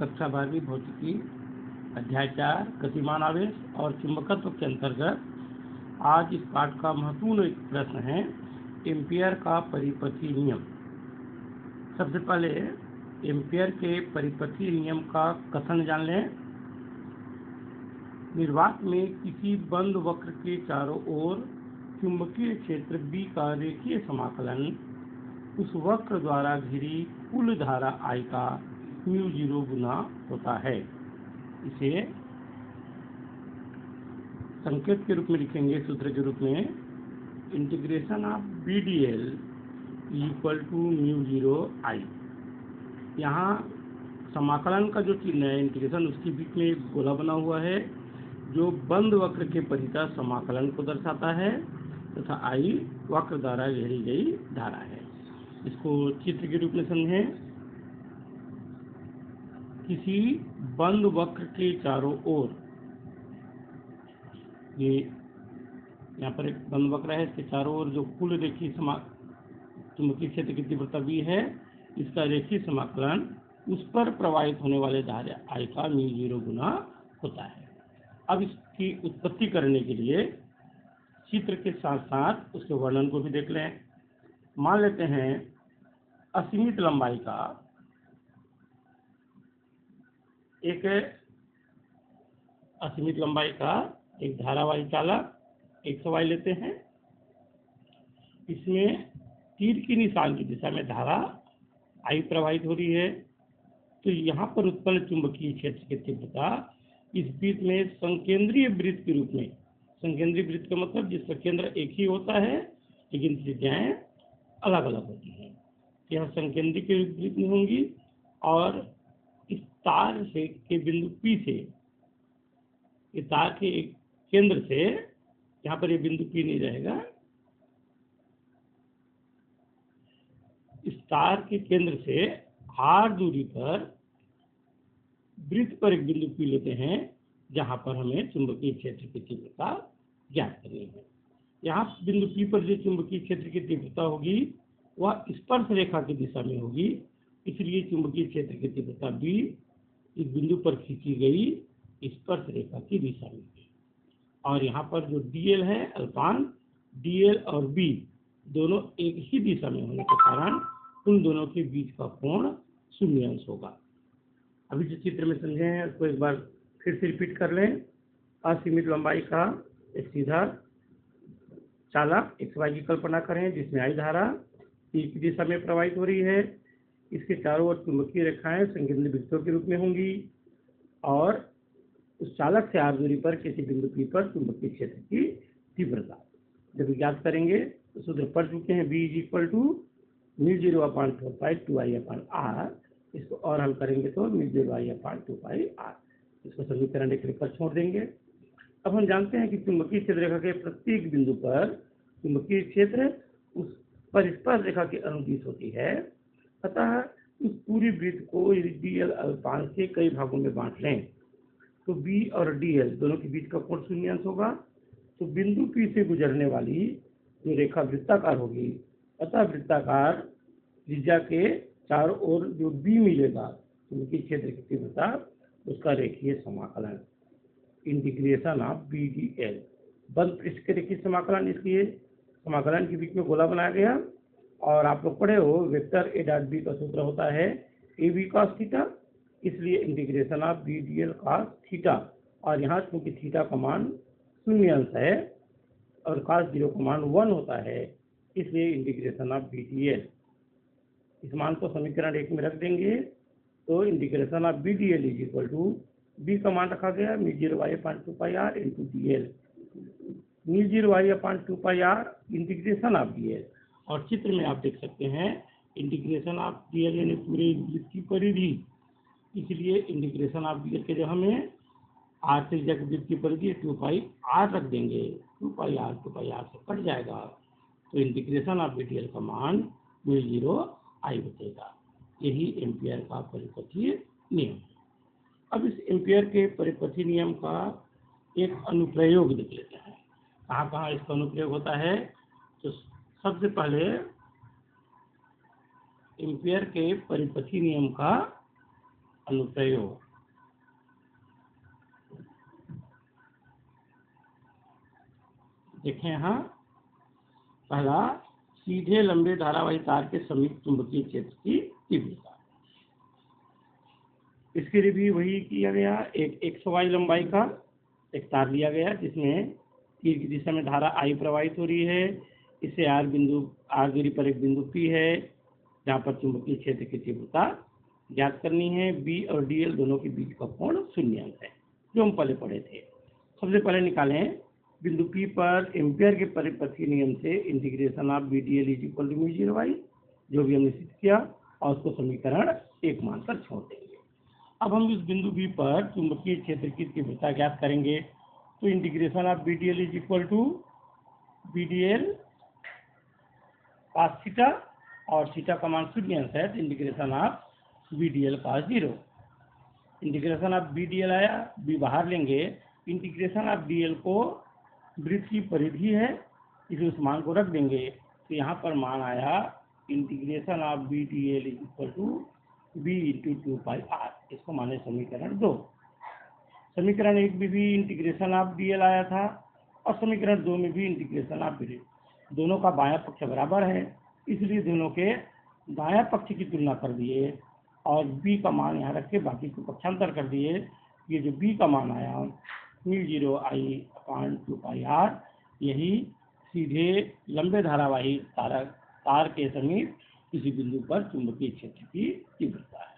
कक्षा 12वीं भौतिकी अध्याय 4 गतिमान आवेश और चुंबकत्व के अंतर्गत आज इस पाठ का महत्वपूर्ण एक प्रश्न है एम्पियर का परिपथी नियम। सबसे पहले एम्पियर के परिपथी नियम का कथन जान लें। निर्वात में किसी बंद वक्र के चारों ओर चुंबकीय क्षेत्र B का रेखीय समाकलन उस वक्र द्वारा घिरी कुल धारा I का μ0 गुना होता है। इसे संकेत के रूप में लिखेंगे, सूत्र के रूप में इंटीग्रेशन ऑफ BDL = μ0I। यहाँ समाकलन का जो चिन्ह है इंटीग्रेशन, उसके बीच में एक गोला बना हुआ है जो बंद वक्र के परितः समाकलन को दर्शाता है तथा I वक्र द्वारा घेरी गई धारा है। इसको चित्र के रूप में समझें। किसी बंद वक्र के चारों ओर, ये यहाँ पर एक बंद वक्र है, इसके चारों ओर जो कुल रेखीय चुंबकीय क्षेत्र की तीव्रता B है, इसका रेखीय समाकलन उस पर प्रवाहित होने वाले धारा I का μ0 गुना होता है। अब इसकी उत्पत्ति करने के लिए चित्र के साथ साथ उसके वर्णन को भी देख लें। मान लेते हैं असीमित लंबाई का एक धारावाही चालक 100Y लेते हैं। इसमें तीर की निशान की दिशा में धारा I प्रवाहित हो रही है। तो यहाँ पर उत्पन्न चुंबकीय क्षेत्र की तीव्रता इस वृत्त में संकेंद्रीय वृत्त के रूप में, संकेंद्रीय वृत्त का मतलब जिसका केंद्र एक ही होता है लेकिन त्रिज्याएं अलग अलग होती हैं, यह संकेंद्रीय के वृत्त में होंगी और इस तार से के बिंदु P से, इस तार के एक केंद्र से, यहाँ पर ये बिंदु P नहीं रहेगा, इस तार के केंद्र से r दूरी पर वृत्त पर एक बिंदु P लेते हैं जहां पर हमें चुंबकीय क्षेत्र की तीव्रता ज्ञात करनी है। यहाँ बिंदु P पर जो चुंबकीय क्षेत्र की तीव्रता होगी वह स्पर्श रेखा की दिशा में होगी, इसलिए चुंबकीय क्षेत्र की तीव्रता B इस बिंदु पर खींची गई स्पर्श रेखा की दिशा में है। और यहाँ पर जो DL है, अल्पांक DL और B दोनों एक ही दिशा में होने के कारण उन दोनों के बीच का कोण 0 अंश होगा। अभी जो चित्र में समझे हैं उसको एक बार फिर से रिपीट कर लें। असीमित लंबाई का एक सीधा चालक XY की कल्पना करें जिसमें I धारा P की दिशा में प्रवाहित हो रही है। इसके चारों ओर चुंबकीय रेखाएं संकेंद्रीय वृत्तों के रूप में होंगी और उस चालक से r दूरी पर किसी बिंदु P पर चुंबकीय क्षेत्र की तीव्रता जब ज्ञात करेंगे तो सूत्र पढ़ चुके हैं। B = μ0/4π2I/r। इसको और हल करेंगे तो μ0I/2πr। इसको समीकरण एक लिखकर छोड़ देंगे। अब हम जानते हैं कि चुंबकीय क्षेत्र रेखा के प्रत्येक बिंदु पर चुंबकीय क्षेत्र उस पर स्पर्श रेखा के अनुदिश होती है। अतः उस पूरी वृत्त को यदि DL अल्पांक के कई भागों में बांट लें तो B और DL दोनों के बीच का कोण 0 अंश होगा। तो बिंदु P से गुजरने वाली जो रेखा वृत्ताकार होगी, अतः वृत्ताकार त्रिज्या के चारों ओर जो B मिलेगा चुंबकीय क्षेत्र की तीव्रता, उसका रेखीय समाकलन इंटीग्रेशन ऑफ BDL, बंद पृष्ठ के रेखीय समाकलन, इसलिए समाकलन के बीच में गोला बनाया गया। और आप लोग पढ़े हो वेक्टर A.B का सूत्र होता है AB cos थीटा, इसलिए integration of BDL cos theta. और यहाँ क्योंकि थीटा का मान 0 अंश है और cos 0 का मान 1 होता है, इसलिए इंटीग्रेशन ऑफ BDL, इस मान को समीकरण 1 में रख देंगे तो इंटीग्रेशन ऑफ BDL = B का मान रखा गया μ0I/2πr × DL, μ0I/2πr integration of DL। और चित्र में आप देख सकते हैं इंटीग्रेशन ऑफ DL यानी पूरे वृत्त की परिधि, इसलिए इंटीग्रेशन ऑफ DL के जो हमें r त्रिज्या की वृत्त की परिधि 2πr रख देंगे, 2πr से कट जाएगा तो इंटीग्रेशन ऑफ BDL का मान μ0I बचेगा। यही एम्पियर का परिपथीय नियम। अब इस एम्पियर के परिपथीय नियम का एक अनुप्रयोग देख लेते हैं। कहाँ कहाँ इसका अनुप्रयोग होता है। तो सबसे पहले एम्पियर के परिपथीय नियम का अनुप्रयोग। देखें यहाँ पहला, सीधे लंबे धारावाही तार के समीप चुंबकीय क्षेत्र की तीव्रता। इसके लिए भी वही किया गया, एक 100 लंबाई का एक तार लिया गया जिसमें तीर की दिशा में धारा I प्रवाहित हो रही है। इससे R दूरी पर एक बिंदु P है जहाँ पर चुंबकीय क्षेत्र की तीव्रता ज्ञात करनी है। B और DL दोनों के बीच का कोण 0 अंश है, जो हम पहले पढ़े थे। सबसे पहले निकालें बिंदु P पर एम्पियर के परिपथ नियम से integration of BDL is equal to μ0I, जो भी हमने सिद्ध किया, और उसको समीकरण 1 मानकर छोड़ देंगे। अब हम इस बिंदु B पर चुंबकीय क्षेत्र की तीव्रता ज्ञात करेंगे, तो integration of BDL is equal to BDL cos theta, और थीटा का मान 0 अंश है, तो integration of BDL cos 0। Integration of BDL आया, B बाहर लेंगे, इंटीग्रेशन ऑफ DL को वृत्त की परिधि है, इसे उस मान को रख देंगे, तो यहाँ पर मान आया integration of BDL is equal to B into 2πr। इसको माने समीकरण 2। समीकरण 1 में भी इंटीग्रेशन ऑफ DL आया था, और समीकरण 2 में भी इंटीग्रेशन ऑफ BDL। दोनों का बायां पक्ष बराबर है, इसलिए दोनों के दायां पक्ष की तुलना कर दिए और B का मान यहाँ रख के बाकी को पक्षांतर कर दिए। ये जो B का मान आया μ0I/2πr, यही सीधे लंबे धारावाही तार के समीप किसी बिंदु पर चुंबकीय क्षेत्र की तीव्रता है।